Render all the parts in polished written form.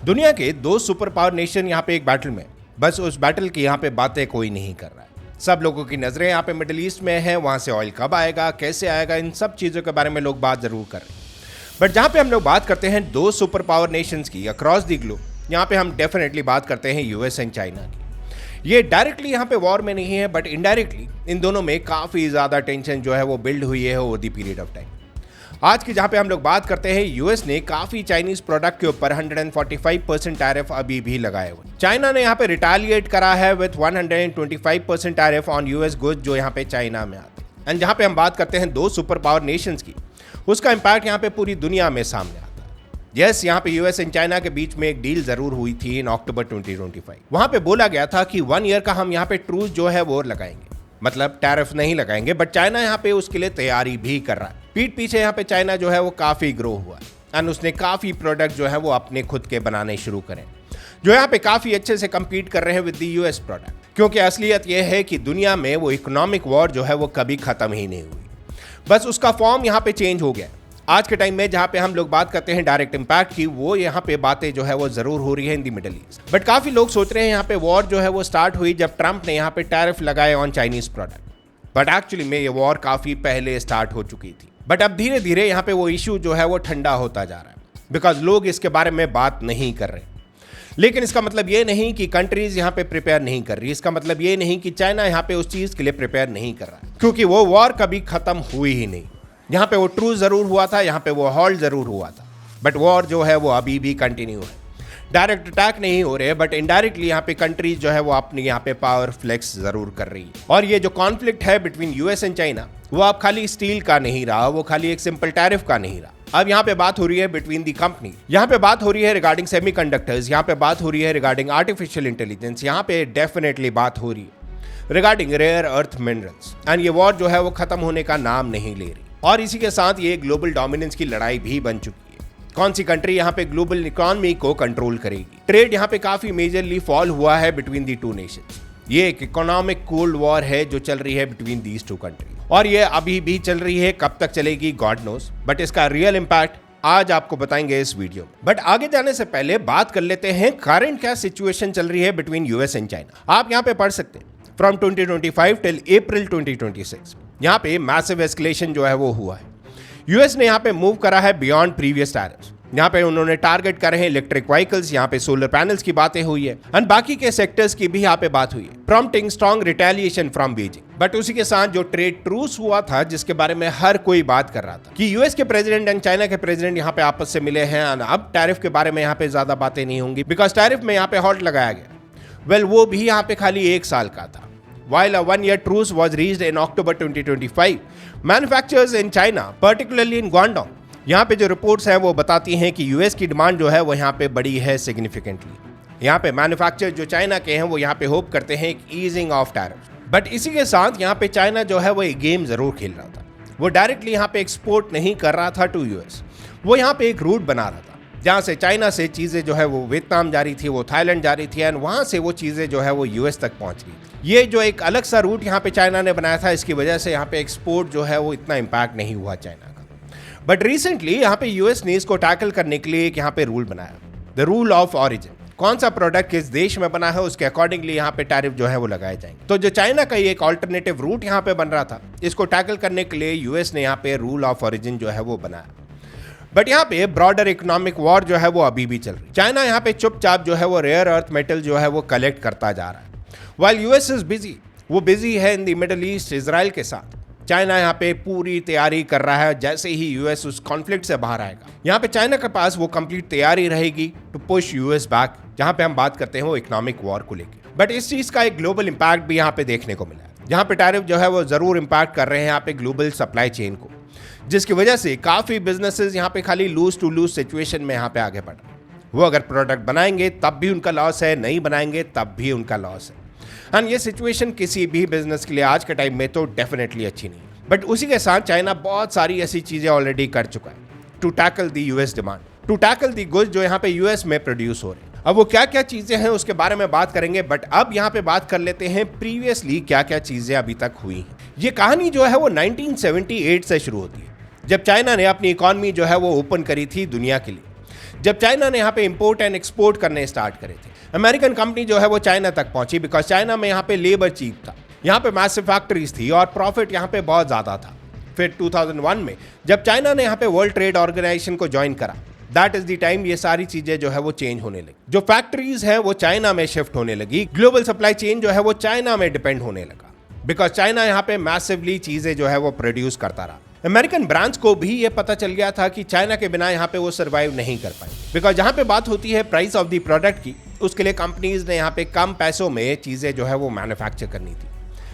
दुनिया के दो सुपर पावर नेशन यहाँ पे एक बैटल में, बस उस बैटल की यहाँ पे बातें कोई नहीं कर रहा है। सब लोगों की नजरें यहाँ पे मिडिल ईस्ट में है, वहां से ऑयल कब आएगा, कैसे आएगा, इन सब चीजों के बारे में लोग बात जरूर कर रहे हैं। बट जहाँ पे हम लोग बात करते हैं दो सुपर पावर नेशंस की अक्रॉस द ग्लोब, यहाँ पे हम डेफिनेटली बात करते हैं यूएस एंड चाइना की। ये डायरेक्टली यहाँ पे वॉर में नहीं है, बट इनडायरेक्टली इन दोनों में काफी ज्यादा टेंशन जो है वो बिल्ड हुई है over the period of time. आज की जहां पे हम लोग बात करते हैं, यूएस ने काफी चाइनीज प्रोडक्ट के ऊपर 145% टैरिफ अभी भी लगाए हुए। चाइना ने यहां पे रिटालिएट करा है with 125% tariff on US goods जो यहां पे चाइना में आते हैं। एंड जहां पे हम बात करते हैं दो सुपर पावर नेशंस की, उसका इंपैक्ट यहां पे पूरी दुनिया में सामने आता है। यस, यहां पे यूएस एंड चाइना के बीच में एक डील जरूर हुई थी इन अक्टूबर 2025। वहां पे बोला गया था कि 1 ईयर का हम यहाँ पे ट्रूस जो है वो लगाएंगे, मतलब टैरिफ नहीं लगाएंगे। बट चाइना यहाँ पे उसके लिए तैयारी भी कर रहा है। पीठ पीछे यहाँ पे चाइना जो है वो काफी ग्रो हुआ है एंड उसने काफी प्रोडक्ट जो है वो अपने खुद के बनाने शुरू करें, जो यहाँ पे काफी अच्छे से compete कर रहे हैं विद द यूएस प्रोडक्ट। क्योंकि असलियत ये है कि दुनिया में वो इकोनॉमिक वॉर जो है वो कभी खत्म ही नहीं हुई, बस उसका फॉर्म यहाँ पे चेंज हो गया। आज के टाइम में जहाँ पे हम लोग बात करते हैं डायरेक्ट इंपैक्ट की, वो यहाँ पे बातें जो है वो जरूर हो रही है in the middle east. But काफी लोग सोच रहे हैं यहाँ पे वॉर जो है वो स्टार्ट हुई जब ट्रंप ने यहाँ पे टैरिफ लगाए on Chinese product. But actually में ये वॉर काफी पहले स्टार्ट हो चुकी थी। बट अब धीरे धीरे यहाँ पे वो इशू जो है वो ठंडा होता जा रहा है, बिकॉज लोग इसके बारे में बात नहीं कर रहे। लेकिन इसका मतलब ये नहीं कि कंट्रीज यहाँ पे प्रिपेयर नहीं कर रही, इसका मतलब ये नहीं कि चाइना यहाँ पे उस चीज के लिए प्रिपेयर नहीं कर रहा है, क्योंकि वो वॉर कभी खत्म हुई ही नहीं। यहाँ पे वो ट्रूस जरूर हुआ था, यहाँ पे वो हॉल्ट जरूर हुआ था, बट वॉर जो है वो अभी भी कंटिन्यू है। डायरेक्ट अटैक नहीं हो रहे, बट इनडायरेक्टली यहाँ पे कंट्रीज जो है वो अपनी यहाँ पे पावर फ्लेक्स जरूर कर रही है। और ये जो कॉन्फ्लिक्ट है बिटवीन यूएस एंड चाइना, वो अब खाली स्टील का नहीं रहा, वो खाली एक सिंपल टैरिफ का नहीं रहा। अब यहाँ पे बात हो रही है बिटवीन दी कंपनी, यहाँ पे बात हो रही है रिगार्डिंग सेमीकंडक्टर्स, यहाँ पे बात हो रही है रिगार्डिंग आर्टिफिशियल इंटेलिजेंस, यहाँ पे डेफिनेटली बात हो रही है regarding rare earth minerals. And ये वॉर जो है वो खत्म होने का नाम नहीं ले रही, और इसी के साथ ये ग्लोबल डोमिनेंस की लड़ाई भी बन चुकी है। कौन सी कंट्री यहाँ पे ग्लोबल इकोनॉमी को कंट्रोल करेगी। ट्रेड यहाँ पे काफी मेजरली फॉल हुआ है बिटवीन दी टू नेशंस। ये एक इकोनॉमिक कोल्ड वॉर है जो चल रही है बिटवीन दीज टू कंट्री, और ये अभी भी चल रही है। कब तक चलेगी गॉड नोस, बट इसका रियल इंपैक्ट आज आपको बताएंगे इस वीडियो में। बट आगे जाने से पहले बात कर लेते हैं करंट क्या सिचुएशन चल रही है बिटवीन यूएस एंड चाइना। आप यहाँ पे पढ़ सकते हैं फ्रॉम 2025 टिल अप्रैल 2026 यहाँ पे मैसिव एस्केलेशन जो है वो हुआ है। यूएस ने यहाँ पे मूव करा है बियॉन्ड प्रीवियस टैरिफ्स। यहाँ पे उन्होंने टारगेट करे हैं इलेक्ट्रिक व्हीकल्स, यहाँ पे सोलर पैनल्स की बातें हुई है एंड बाकी के सेक्टर्स की भी यहाँ पे बात हुई है, prompting strong retaliation from Beijing. But उसी के साथ जो ट्रेड ट्रूस हुआ था, जिसके बारे में हर कोई बात कर रहा था कि यूएस के प्रेसिडेंट एंड चाइना के प्रेसिडेंट यहाँ पे आपस से मिले हैं, अब टैरिफ के बारे में यहाँ पे ज्यादा बातें नहीं होंगी, बिकॉज टैरिफ में यहाँ पे हॉल्ट लगाया गया। वेल, वो भी यहाँ पे खाली 1 साल का था। While a 1-year truce was reached in October 2025, manufacturers in China, particularly in Guangdong, यहाँ पे जो रिपोर्ट्स हैं वो बताती हैं कि यूएस की डिमांड जो है वो यहाँ पे बड़ी है सिग्निफिकेंटली। यहाँ पे मैन्युफैक्चर जो चाइना के हैं वो यहाँ पे होप करते हैं एक ईजिंग ऑफ टैरिफ। बट इसी के साथ यहाँ पे चाइना जो है वो एक गेम जरूर खेल रहा था। वो डायरेक्टली यहाँ पे एक्सपोर्ट नहीं कर रहा था टू यूएस, वो यहाँ पे एक रूट बना रहा था जहाँ से चाइना से चीज़ें जो है वो वियतनाम जा रही थी, वो थाईलैंड जा रही थी, एंड वहाँ से वो चीज़ें जो है वो यूएस तक पहुँच गई। ये जो एक अलग सा रूट यहाँ पे चाइना ने बनाया था, इसकी वजह से यहाँ पे एक्सपोर्ट जो है वो इतना इम्पैक्ट नहीं हुआ चाइना का। बट रिसेंटली यहाँ पे यूएस ने इसको टैकल करने के लिए एक यहाँ पे रूल बनाया, द रूल ऑफ ऑरिजिन। कौन सा प्रोडक्ट किस देश में बना है उसके अकॉर्डिंगली यहाँ पे टैरिफ जो है वो लगाए जाएंगे। तो जो चाइना का एक ऑल्टरनेटिव रूट यहाँ पे बन रहा था, इसको टैकल करने के लिए यूएस ने यहाँ पे रूल ऑफ ऑरिजिन जो है वो बनाया। बट यहाँ पे ब्रॉडर इकोनॉमिक वॉर जो है वो अभी भी चल रही है। चाइना यहाँ पे चुपचाप जो है वो रेयर अर्थ मेटल जो है वो कलेक्ट करता जा रहा है, वाइल यूएस इज बिजी। वो बिजी है in the middle east Israel के साथ। चाइना यहाँ पे पूरी तैयारी कर रहा है, जैसे ही यूएस उस कॉन्फ्लिक्ट से बाहर आएगा, यहाँ पे चाइना के पास वो कंप्लीट तैयारी रहेगी टू पुश यूएस बैक। जहाँ पे हम बात करते हैं वो इकोनॉमिक वॉर को लेकर। बट इस चीज का एक ग्लोबल इंपैक्ट भी यहाँ पे देखने को मिला है। यहाँ पे टैरिफ जो है वो जरूर इंपैक्ट कर रहे हैं यहाँ पे ग्लोबल सप्लाई चेन को, जिसकी वजह से काफी बिजनेसेस यहाँ पे खाली लूज टू लूज सिचुएशन में यहाँ पे आगे बढ़ रहे हैं। वो अगर प्रोडक्ट बनाएंगे तब भी उनका लॉस है, नहीं बनाएंगे तब भी उनका लॉस है। एंड ये सिचुएशन किसी भी बिजनेस के लिए आज के टाइम में तो डेफिनेटली अच्छी नहीं है। बट उसी के साथ चाइना बहुत सारी ऐसी चीजें ऑलरेडी कर चुका है to tackle the US demand, to tackle the goods जो यहाँ पे यूएस में प्रोड्यूस हो रहे हैं। अब वो क्या क्या चीजें हैं उसके बारे में बात करेंगे, बट अब यहाँ पे बात कर लेते हैं प्रीवियसली क्या क्या चीजें अभी तक हुई हैं। ये कहानी जो है वो 1978 से शुरू होती है, जब चाइना ने अपनी इकॉनमी जो है वो ओपन करी थी दुनिया के लिए। जब चाइना ने यहाँ पे इंपोर्ट एंड एक्सपोर्ट करने स्टार्ट करे थे। अमेरिकन कंपनी जो है वो चाइना तक पहुंची बिकॉज चाइना में यहाँ पे लेबर चीप था, यहाँ पे मैसिव फैक्ट्रीज थी और प्रॉफिट यहाँ पे बहुत ज्यादा था। फिर 2001 में जब चाइना ने यहाँ पे वर्ल्ड ट्रेड ऑर्गेनाइजेशन को ज्वाइन करा, दैट इज द टाइम ये सारी चीजें जो है वो चेंज होने लगी। जो फैक्ट्रीज है वो चाइना में शिफ्ट होने लगी, ग्लोबल सप्लाई चेन जो है वो चाइना में डिपेंड होने लगा बिकॉज चाइना यहाँ पे मैसिवली चीजें जो है वो प्रोड्यूस करता रहा। अमेरिकन ब्रांड्स को भी ये पता चल गया था कि चाइना के बिना यहाँ पे वो सर्वाइव नहीं कर पाए बिकॉज जहाँ पे बात होती है प्राइस ऑफ द प्रोडक्ट की, उसके लिए कंपनीज ने यहाँ पे कम पैसों में चीजें जो है वो मैन्युफैक्चर करनी थी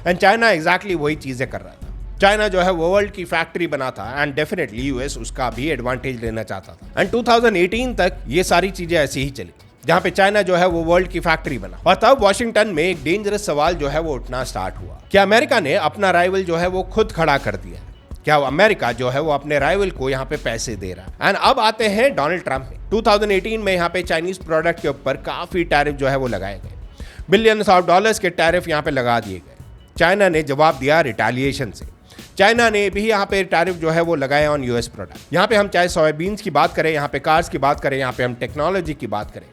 एंड चाइना एग्जैक्टली वही चीजें कर रहा था। चाइना जो है वो वर्ल्ड की फैक्ट्री बना था एंड डेफिनेटली यूएस उसका भी एडवांटेज लेना चाहता था एंड 2018 तक ये सारी चीजें ऐसी ही चली जहां पे चाइना जो है वो वर्ल्ड की फैक्ट्री बना। और तब वॉशिंगटन में एक डेंजरस सवाल जो है वो उठना स्टार्ट हुआ, क्या अमेरिका ने अपना राइवल जो है वो खुद खड़ा कर दिया? क्या अमेरिका जो है वो अपने राइवल को यहाँ पे पैसे दे रहा है? एंड अब आते हैं डोनाल्ड ट्रंप में। 2018 में यहाँ पे चाइनीज प्रोडक्ट के ऊपर काफी टैरिफ जो है वो लगाए गए, बिलियंस ऑफ डॉलर्स के टैरिफ यहाँ पे लगा दिए गए। चाइना ने जवाब दिया रिटेलिएशन से। चाइना ने भी यहाँ पे टैरिफ जो है वो लगाए ऑन यूएस प्रोडक्ट। यहाँ पे हम चाहे सोयाबीन्स की बात करें, यहाँ पे कार्स की बात करें, यहाँ पे हम टेक्नोलॉजी की बात करें,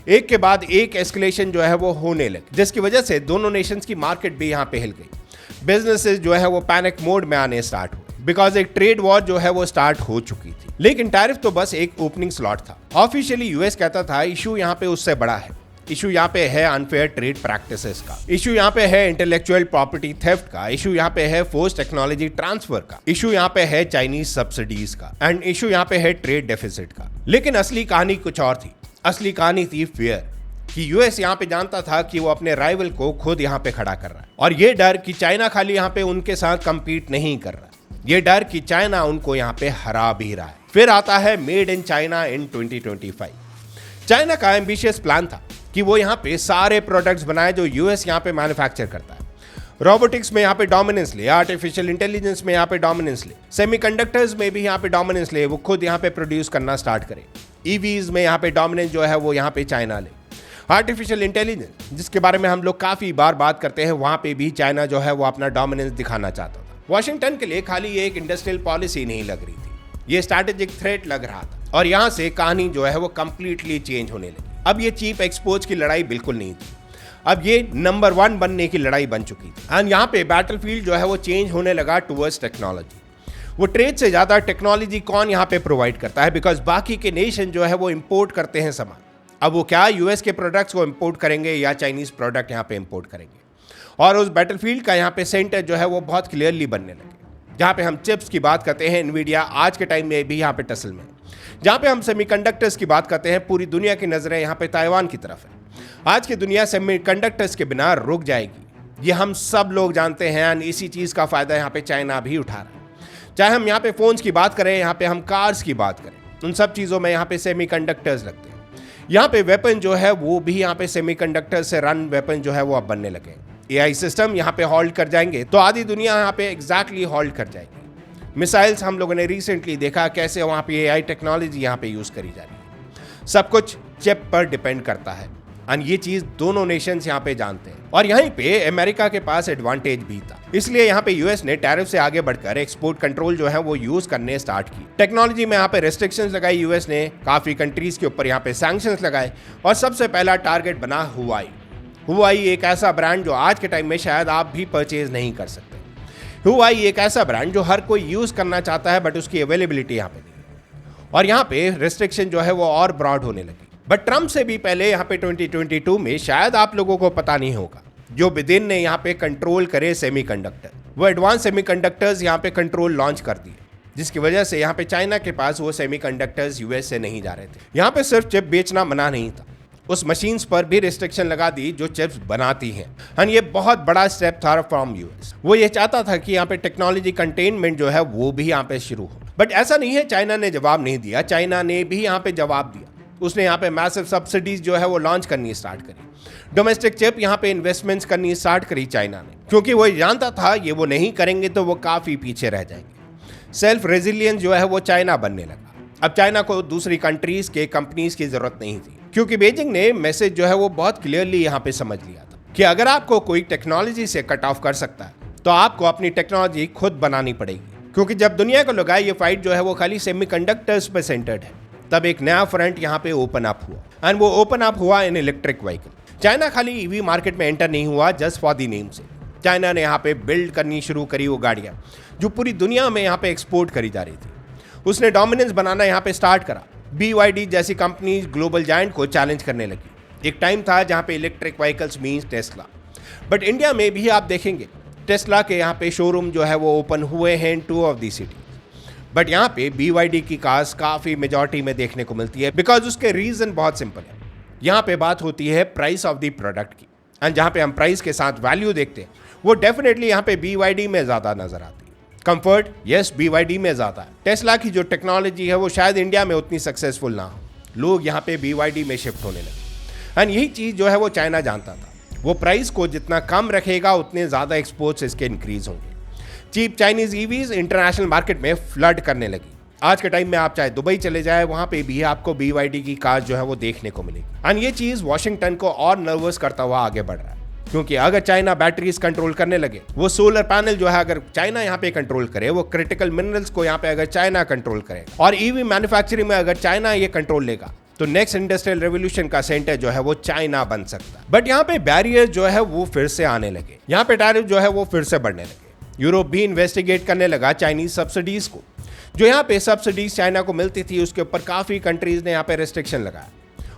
एक के बाद एक एस्केलेशन जो है वो होने लगे, जिसकी वजह से दोनों नेशंस की मार्केट भी यहाँ पे हिल गई। बिजनेसेस जो है वो पैनिक मोड में आने स्टार्ट हुए बिकॉज एक ट्रेड वॉर जो है वो स्टार्ट हो चुकी थी। लेकिन टैरिफ तो बस एक ओपनिंग स्लॉट था। ऑफिशियली यूएस कहता था इशू यहाँ पे उससे बड़ा है। इशू यहाँ पे है अनफेयर ट्रेड प्रैक्टिसेस का, इशू यहाँ पे है इंटेलेक्चुअल प्रॉपर्टी थेफ्ट का, इशू यहाँ पे है फोर्स टेक्नोलॉजी ट्रांसफर का, इशू यहाँ पे है चाइनीज सब्सिडीज का एंड इशू यहाँ पे है ट्रेड डेफिसिट का। लेकिन असली कहानी कुछ और थी। असली कहानी थी फियर कि यूएस यहाँ पे जानता था कि वो अपने राइवल को खुद यहाँ पे खड़ा कर रहा है और ये डर कि चाइना खाली यहाँ पे उनके साथ कंपीट नहीं कर रहा, ये डर कि चाइना उनको यहाँ पे हरा भी रहा है। फिर आता है made in China in 2025। China का एम्बिशियस प्लान था कि वो यहाँ पे सारे प्रोडक्ट्स बनाए जो यूएस यहाँ पे मैन्युफैक्चर करता है। रोबोटिक्स में यहाँ पे डोमिनेंस ले, आर्टिफिशियल इंटेलिजेंस में यहाँ पे डोमिनेंस ले, सेमीकंडक्टर्स में भी यहाँ पे डोमिनेंस ले, वो खुद यहाँ पे प्रोड्यूस करना स्टार्ट करे। ईवीज में यहाँ पे डोमिनेंस जो है वो यहाँ पे चाइना ले। आर्टिफिशियल इंटेलिजेंस जिसके बारे में हम लोग काफी बार बात करते हैं, वहां पे भी चाइना जो है वो अपना डोमिनेंस दिखाना चाहता था। वॉशिंगटन के लिए खाली ये एक इंडस्ट्रियल पॉलिसी नहीं लग रही थी, ये स्ट्रैटेजिक थ्रेट लग रहा था और यहाँ से कहानी जो है वो कंप्लीटली चेंज होने लगी। अब ये चीप एक्सपोर्ट्स की लड़ाई बिल्कुल नहीं थी, अब ये नंबर 1 बनने की लड़ाई बन चुकी थी एंड यहाँ पे बैटलफील्ड जो है वो चेंज होने लगा टुवर्ड्स टेक्नोलॉजी। वो ट्रेड से ज्यादा टेक्नोलॉजी कौन यहाँ पे प्रोवाइड करता है बिकॉज बाकी के नेशन जो है वो इंपोर्ट करते हैं सामान। अब वो क्या यूएस के प्रोडक्ट्स को इंपोर्ट करेंगे या चाइनीज प्रोडक्ट यहाँ पे इंपोर्ट करेंगे, और उस बैटलफील्ड का यहाँ पे सेंटर जो है वो बहुत क्लियरली बनने लगे। जहाँ पे हम चिप्स की बात करते हैं, एनवीडिया आज के टाइम में भी यहाँ पे टसल में। जहाँ पे हम सेमीकंडक्टर्स की बात करते हैं, पूरी दुनिया की नजरें यहाँ पे ताइवान की तरफ है। आज की दुनिया सेमीकंडक्टर्स के बिना रुक जाएगी, ये हम सब लोग जानते हैं एंड इसी चीज़ का फायदा यहाँ पे चाइना भी उठा रहा है। चाहे हम यहाँ पे फोन्स की बात करें, यहाँ पे हम कार्स की बात करें, उन सब चीज़ों में यहाँ पे सेमीकंडक्टर्स लगते हैं। यहाँ पे वेपन जो है वो भी यहाँ पे सेमीकंडक्टर से रन वेपन जो है वो अब बनने लगे। एआई सिस्टम यहाँ पे हॉल्ट कर जाएंगे तो आधी दुनिया यहाँ पे एग्जैक्टली हॉल्ट कर जाएगी। मिसाइल्स हम लोगों ने रिसेंटली देखा कैसे वहाँ पे एआई टेक्नोलॉजी यहाँ पे यूज करी जा रही है। सब कुछ चिप पर डिपेंड करता है और ये चीज दोनों नेशंस यहाँ पे जानते हैं और यहीं पे अमेरिका के पास एडवांटेज भी था। इसलिए यहाँ पे यूएस ने टैरिफ से आगे बढ़कर एक्सपोर्ट कंट्रोल जो है वो यूज करने स्टार्ट की। टेक्नोलॉजी में यहाँ पे रेस्ट्रिक्शंस लगाई यूएस ने, काफी कंट्रीज के ऊपर यहाँ पे सैंक्शंस लगाए और सबसे पहला टारगेट बना हुआई। हुआई एक ऐसा ब्रांड जो आज के टाइम में शायद आप भी परचेज नहीं कर सकते। हुआई एक ऐसा ब्रांड जो हर कोई यूज करना चाहता है बट उसकी अवेलेबिलिटी यहाँ पे नहीं, और यहाँ पे रेस्ट्रिक्शन जो है वो और ब्रॉड होने लगी। बट ट्रम्प से भी पहले यहाँ पे 2022 में शायद आप लोगों को पता नहीं होगा, जो बिदेन ने यहाँ पे कंट्रोल करे सेमीकंडक्टर, वो एडवांस सेमीकंडक्टर्स यहाँ पे कंट्रोल लॉन्च कर दिए, जिसकी वजह से यहाँ पे चाइना के पास वो सेमीकंडक्टर्स यूएस से नहीं जा रहे थे। यहाँ पे सिर्फ चिप बेचना मना नहीं था, उस मशीन्स पर भी रिस्ट्रिक्शन लगा दी जो चिप्स बनाती हैं। एंड ये बहुत बड़ा स्टेप था फ्रॉम यूएस। वो ये चाहता था कि यहाँ पे टेक्नोलॉजी कंटेनमेंट जो है वो भी यहाँ पे शुरू हो। बट ऐसा नहीं है चाइना ने जवाब नहीं दिया, चाइना ने भी यहाँ पे जवाब दिया। उसने यहाँ पे मैसिव सब्सिडीज जो है वो लॉन्च करनी स्टार्ट करी। डोमेस्टिक चिप यहाँ पे इन्वेस्टमेंट्स करनी स्टार्ट करी चाइना ने, क्योंकि वो जानता था ये वो नहीं करेंगे तो वो काफी पीछे रह जाएंगे। सेल्फ रेजिलियंस जो है वो चाइना बनने लगा। अब चाइना को दूसरी कंट्रीज के कंपनीज की जरूरत नहीं थी, क्योंकि बीजिंग ने मैसेज जो है वो बहुत क्लियरली यहाँ पे समझ लिया था कि अगर आपको कोई टेक्नोलॉजी से कट ऑफ कर सकता है तो आपको अपनी टेक्नोलॉजी खुद बनानी पड़ेगी। क्योंकि जब दुनिया को लगा ये फाइट जो है वो खाली सेमीकंडक्टर्स पे सेंटर्ड है, तब एक नया फ्रंट यहाँ पे ओपन अप हुआ एंड वो ओपन अप हुआ इन इलेक्ट्रिक व्हीकल। चाइना खाली ईवी मार्केट में एंटर नहीं हुआ जस्ट फॉर दी नेम से। चाइना ने यहाँ पे बिल्ड करनी शुरू करी वो गाड़ियाँ जो पूरी दुनिया में यहाँ पे एक्सपोर्ट करी जा रही थी। उसने डोमिनेंस बनाना यहाँ पे स्टार्ट करा। BYD जैसी कंपनी ग्लोबल जायंट को चैलेंज करने लगी। एक टाइम था जहाँ पे electric vehicles means Tesla, but India में भी आप देखेंगे टेस्ला के यहाँ पे शोरूम जो है वो ओपन हुए हैं इन 2 ऑफ दी सिटी। बट यहाँ पे BYD की कार्स काफ़ी मेजॉरिटी में देखने को मिलती है बिकॉज उसके रीज़न बहुत सिंपल है। यहाँ पे बात होती है प्राइस ऑफ द प्रोडक्ट की, एंड जहाँ पे हम प्राइस के साथ वैल्यू देखते हैं वो डेफिनेटली यहाँ पे BYD में ज़्यादा नजर आती है। कंफर्ट यस BYD में ज़्यादा है। टेस्ला की जो टेक्नोलॉजी है वो शायद इंडिया में उतनी सक्सेसफुल ना हो, लोग यहाँ पे BYD में शिफ्ट होने लगे। एंड यही चीज़ जो है वो चाइना जानता था, वो प्राइस को जितना कम रखेगा उतने ज़्यादा एक्सपोर्ट्स इसके इंक्रीज होंगे। Cheap Chinese EVs international market में फ्लड करने लगी। आज के टाइम में आप चाहे दुबई चले जाए वहां पे भी आपको BYD की कार जो है वो देखने को मिलेगी। एंड ये चीज वॉशिंगटन को और नर्वस करता हुआ आगे बढ़ रहा है, क्योंकि अगर चाइना बैटरीज कंट्रोल करने लगे, वो सोलर पैनल जो है अगर चाइना यहाँ पे कंट्रोल करे, वो क्रिटिकल मिनरल्स को यहाँ पे अगर चाइना कंट्रोल करे, और ईवी मैन्युफैक्चरिंग में अगर चाइना ये कंट्रोल लेगा, तो नेक्स्ट इंडस्ट्रियल रेवोल्यूशन का सेंटर जो है वो चाइना बन सकता है। बट यहाँ पे बैरियर जो है वो फिर से आने लगे, यहाँ पे टैरिफ जो है वो फिर से बढ़ने लगे। यूरोप भी इन्वेस्टिगेट करने लगा चाइनीज सब्सिडीज को। जो यहाँ पे सब्सिडीज चाइना को मिलती थी उसके ऊपर काफी कंट्रीज ने यहाँ पे रेस्ट्रिक्शन लगाया,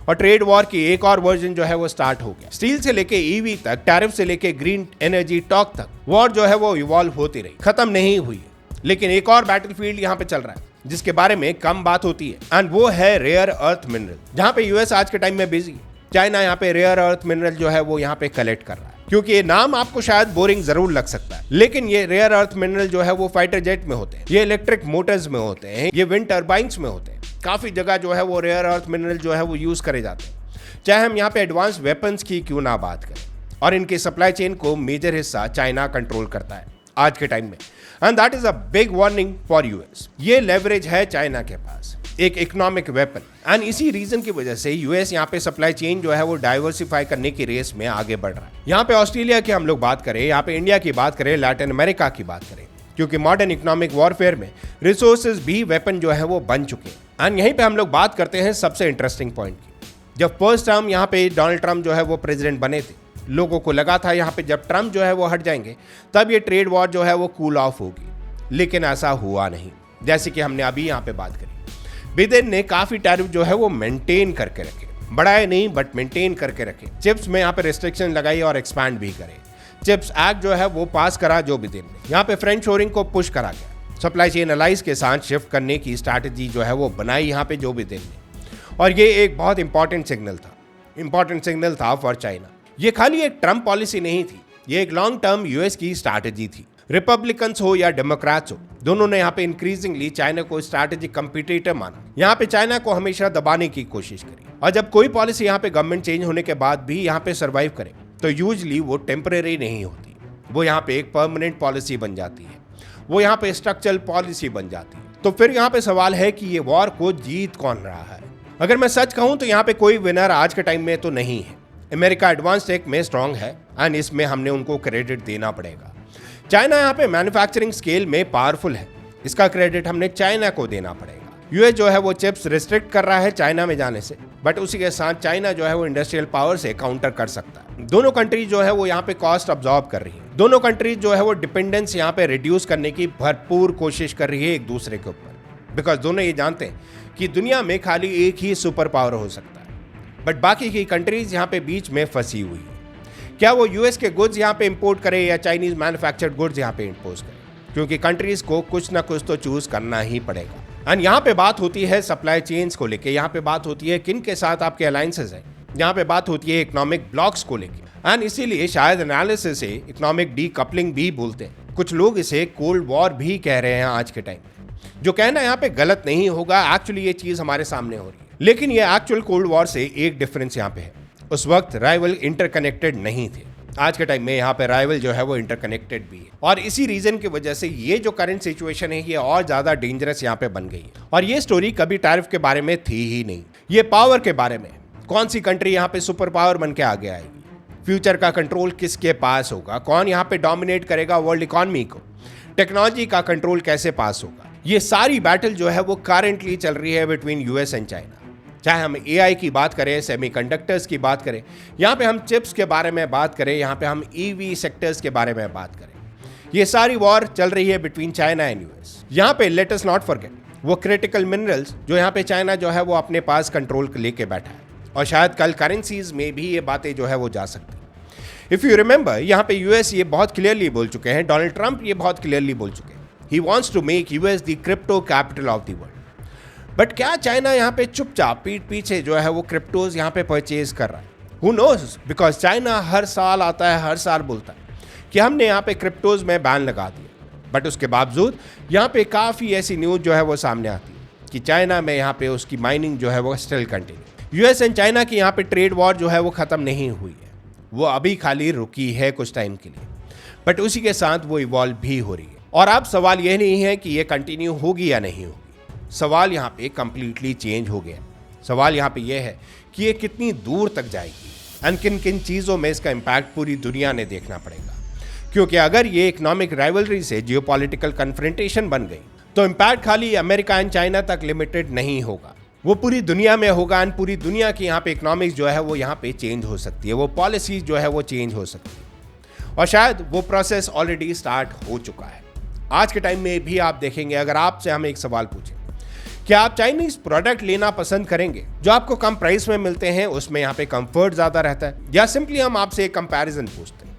और ट्रेड वॉर की एक और वर्जन जो है वो स्टार्ट हो गया। स्टील से लेके ईवी तक, टैरिफ से लेके ग्रीन एनर्जी टॉक तक, वॉर जो है वो इवॉल्व होती रही, खत्म नहीं हुई। लेकिन एक और बैटलफील्ड यहाँ पे चल रहा है जिसके बारे में कम बात होती है, एंड वो है रेयर अर्थ मिनरल, जहाँ पे यूएस आज के टाइम में बिजी है। चाइना यहाँ पे रेयर अर्थ मिनरल जो है वो यहाँ पे कलेक्ट कर रहा है। क्योंकि ये नाम आपको शायद बोरिंग जरूर लग सकता है, लेकिन ये रेयर अर्थ मिनरल जो है वो फाइटर जेट में होते हैं, ये इलेक्ट्रिक मोटर्स में होते हैं, ये विंड टर्बाइंस में होते हैं। काफी जगह जो है वो रेयर अर्थ मिनरल जो है वो यूज करे जाते हैं। चाहे हम यहाँ पे एडवांस वेपन्स की क्यों ना बात करें, और इनके सप्लाई चेन को मेजर हिस्सा चाइना कंट्रोल करता है आज के टाइम में, and that is a big warning for US. ये लेवरेज है चाइना के पास, एक इकोनॉमिक वेपन, एंड इसी रीजन की वजह से यूएस यहाँ पे सप्लाई चेन जो है वो डाइवर्सिफाई करने की रेस में आगे बढ़ रहा है। यहाँ पे ऑस्ट्रेलिया की हम लोग बात करें, यहाँ पे इंडिया की बात करें, लैटिन अमेरिका की बात करें, क्योंकि मॉडर्न इकोनॉमिक वॉरफेयर में रिसोर्सेज भी वेपन जो है वो बन चुके हैं। एंड यहीं पे हम लोग बात करते हैं सबसे इंटरेस्टिंग पॉइंट की। जब फर्स्ट टर्म यहाँ पे डोनाल्ड ट्रंप जो है वो प्रेसिडेंट बने थे, लोगों को लगा था यहाँ पे जब ट्रंप जो है वो हट जाएंगे तब ये ट्रेड वॉर जो है वो कूल ऑफ होगी, लेकिन ऐसा हुआ नहीं। जैसे कि हमने अभी यहाँ पे बात करी, बिडेन ने काफी टैरिफ जो है वो मेंटेन करके रखे, बढ़ाए नहीं बट मेंटेन करके रखे। चिप्स में यहाँ पे रिस्ट्रिक्शन लगाई और एक्सपैंड भी करे। चिप्स एक्ट जो है वो पास करा जो बिडेन ने, यहाँ पे फ्रेंच शोरिंग को पुश करा गया। सप्लाई चेन अलाइज के साथ शिफ्ट करने की स्ट्रैटेजी जो है वो बनाई यहाँ पे जो बिडेन ने, और ये एक बहुत इंपॉर्टेंट सिग्नल था फॉर चाइना। ये खाली एक ट्रम्प पॉलिसी नहीं थी, ये एक लॉन्ग टर्म यूएस की स्ट्रैटेजी थी। रिपब्लिकन्स हो या डेमोक्रेट्स हो, दोनों ने यहाँ पे इंक्रीजिंगली चाइना को स्ट्रैटेजिक कंपटीटर माना, यहाँ पे चाइना को हमेशा दबाने की कोशिश करी। और जब कोई पॉलिसी यहाँ पे गवर्नमेंट चेंज होने के बाद भी यहाँ पे सर्वाइव करे, तो यूजली वो टेम्परेरी नहीं होती, वो यहाँ पे एक परमानेंट पॉलिसी बन जाती है, वो यहाँ पे स्ट्रक्चरल पॉलिसी बन जाती है। तो फिर यहाँ पे सवाल है कि ये वॉर को जीत कौन रहा है। अगर मैं सच कहूँ तो यहाँ पे कोई विनर आज के टाइम में तो नहीं है। अमेरिका एडवांस टेक में स्ट्रांग है, एंड इसमें हमने उनको क्रेडिट देना पड़ेगा। चाइना यहाँ पे मैन्युफैक्चरिंग स्केल में पावरफुल है, इसका क्रेडिट हमने चाइना को देना पड़ेगा। यूएस जो है वो चिप्स रिस्ट्रिक्ट कर रहा है चाइना में जाने से, बट उसी के साथ चाइना जो है वो इंडस्ट्रियल पावर से काउंटर कर सकता है। दोनों कंट्रीज जो है वो यहाँ पे कॉस्ट अब्जॉर्ब कर रही है, दोनों कंट्रीज जो है वो डिपेंडेंस यहाँ पे रिड्यूस करने की भरपूर कोशिश कर रही है एक दूसरे के ऊपर, बिकॉज दोनों ये जानते हैं कि दुनिया में खाली एक ही सुपर पावर हो सकता है, बट बाकी की कंट्रीज यहाँ पे बीच में फंसी हुई है। क्या वो यूएस के गुड्स यहाँ पे इंपोर्ट करे या चाइनीज मैन्युफैक्चर्ड गुड्स यहाँ पे इंपोज करे, क्योंकि कंट्रीज को कुछ ना कुछ तो चूज करना ही पड़ेगा। एंड यहाँ पे बात होती है सप्लाई चेन्स को लेके, यहाँ पे बात होती है किन के साथ आपके अलायंसेस हैं, यहाँ पे बात होती है इकोनॉमिक ब्लॉक्स को लेके, एंड इसीलिए शायद एनालिसिस से इकोनॉमिक डीकपलिंग भी बोलते हैं। कुछ लोग इसे कोल्ड वॉर भी कह रहे हैं आज के टाइम में, जो कहना यहाँ पे गलत नहीं होगा, एक्चुअली ये चीज हमारे सामने हो रही है। लेकिन ये एक्चुअल कोल्ड वॉर से एक डिफरेंस यहाँ पे है, उस वक्त राइवल इंटरकनेक्टेड नहीं थे, आज के टाइम में यहाँ पे राइवल जो है वो इंटरकनेक्टेड भी है, और इसी रीजन की वजह से ये जो करंट सिचुएशन है ये और ज्यादा डेंजरस यहाँ पे बन गई है। और ये स्टोरी कभी टैरिफ के बारे में थी ही नहीं, ये पावर के बारे में, कौन सी कंट्री यहाँ पे सुपर पावर बन के आगे आएगी, फ्यूचर का कंट्रोल किसके पास होगा, कौन यहाँ पे डोमिनेट करेगा वर्ल्ड इकोनॉमी को, टेक्नोलॉजी का कंट्रोल कैसे पास होगा, ये सारी बैटल जो है वो करंटली चल रही है बिटवीन यूएस एंड चाइना। चाहे हम एआई की बात करें, सेमीकंडक्टर्स की बात करें, यहाँ पे हम चिप्स के बारे में बात करें, यहाँ पे हम ईवी सेक्टर्स के बारे में बात करें, ये सारी वॉर चल रही है बिटवीन चाइना एंड यूएस। यहाँ पे लेट अस नॉट फॉरगेट वो क्रिटिकल मिनरल्स जो यहाँ पे चाइना जो है वो अपने पास कंट्रोल लेके बैठा है, और शायद कल करेंसीज में भी ये बातें जो है वो जा सकती है। इफ़ यू रिमेंबर, यहाँ पे यूएस ये बहुत क्लियरली बोल चुके हैं, डोनाल्ड ट्रंप ये बहुत क्लियरली बोल चुके हैं, he wants to make US the crypto capital of the world. But क्या चाइना यहाँ पे चुपचाप पीठ पीछे जो है वो क्रिप्टोज यहाँ पे परचेज कर रहा है? हु नोज, बिकॉज चाइना हर साल आता है, हर साल बोलता है कि हमने यहाँ पे क्रिप्टोज में बैन लगा दिया, बट उसके बावजूद यहाँ पे काफ़ी ऐसी न्यूज़ जो है वो सामने आती है कि चाइना में यहाँ पे उसकी माइनिंग जो है वो still continue. US and China की यहाँ पे ट्रेड वॉर जो है वो ख़त्म नहीं हुई है, वो अभी खाली रुकी है कुछ टाइम के लिए, बट उसी के साथ वो इवॉल्व भी हो रही है। और अब सवाल यह नहीं है कि ये कंटिन्यू होगी या नहीं होगी, सवाल यहाँ पे कम्प्लीटली चेंज हो गया। सवाल यहाँ पे ये है कि ये कितनी दूर तक जाएगी एंड किन किन चीज़ों में इसका इम्पैक्ट पूरी दुनिया ने देखना पड़ेगा। क्योंकि अगर ये इकोनॉमिक राइवलरी से जियोपॉलिटिकल कन्फ्रंटेशन बन गई तो इम्पैक्ट खाली अमेरिका एंड चाइना तक लिमिटेड नहीं होगा, वो पूरी दुनिया में होगा एंड पूरी दुनिया की यहाँ पे इकोनॉमिक्स जो है वो यहाँ पे चेंज हो सकती है, वो पॉलिसी जो है वो चेंज हो सकती है, और शायद वो प्रोसेस ऑलरेडी स्टार्ट हो चुका है। आज के टाइम में भी आप देखेंगे, अगर आपसे हम एक सवाल पूछें, क्या आप चाइनीज प्रोडक्ट लेना पसंद करेंगे जो आपको कम प्राइस में मिलते हैं, उसमें यहाँ पे कंफर्ट ज़्यादा रहता है, या सिंपली हम आपसे एक कंपैरिजन पूछते हैं,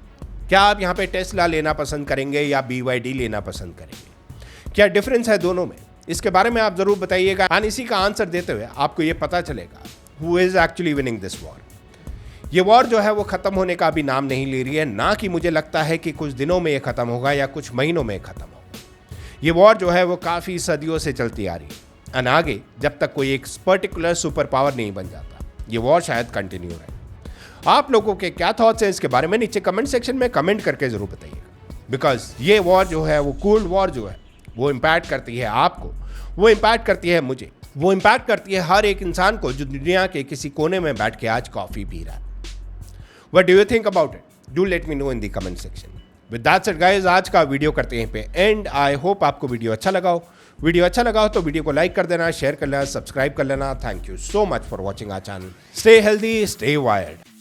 क्या आप यहाँ पे टेस्ला लेना पसंद करेंगे या BYD लेना पसंद करेंगे? क्या डिफरेंस है दोनों में? इसके बारे में आप जरूर बताइएगा, और इसी का आंसर देते हुए आपको ये पता चलेगा who is actually winning this war. ये वॉर जो है वो खत्म होने का भी नाम नहीं ले रही है, ना कि मुझे लगता है कि कुछ दिनों में ये खत्म होगा या कुछ महीनों में खत्म होगा। ये वॉर जो है वो काफ़ी सदियों से चलती आ रही है, और आगे जब तक कोई एक पर्टिकुलर सुपर पावर नहीं बन जाता, ये वॉर शायद कंटिन्यू रहे। आप लोगों के क्या थॉट्स हैं इसके बारे में नीचे कमेंट सेक्शन में कमेंट करके जरूर बताइएगा, बिकॉज ये वॉर जो है वो कोल्ड वॉर जो है वो इम्पैक्ट करती है आपको, वो इम्पैक्ट करती है मुझे, वो इम्पैक्ट करती है हर एक इंसान को जो दुनिया के किसी कोने में बैठ के आज कॉफी पी रहा है। What do you think about it? Do let me know in the comment section. With that said guys, आज का वीडियो करते हैं पे एंड। आई होप आपको वीडियो अच्छा लगा हो। वीडियो अच्छा लगा हो तो वीडियो को लाइक कर देना, शेयर कर लेना, सब्सक्राइब कर लेना। Thank you so much for watching our channel. Stay healthy, stay wired.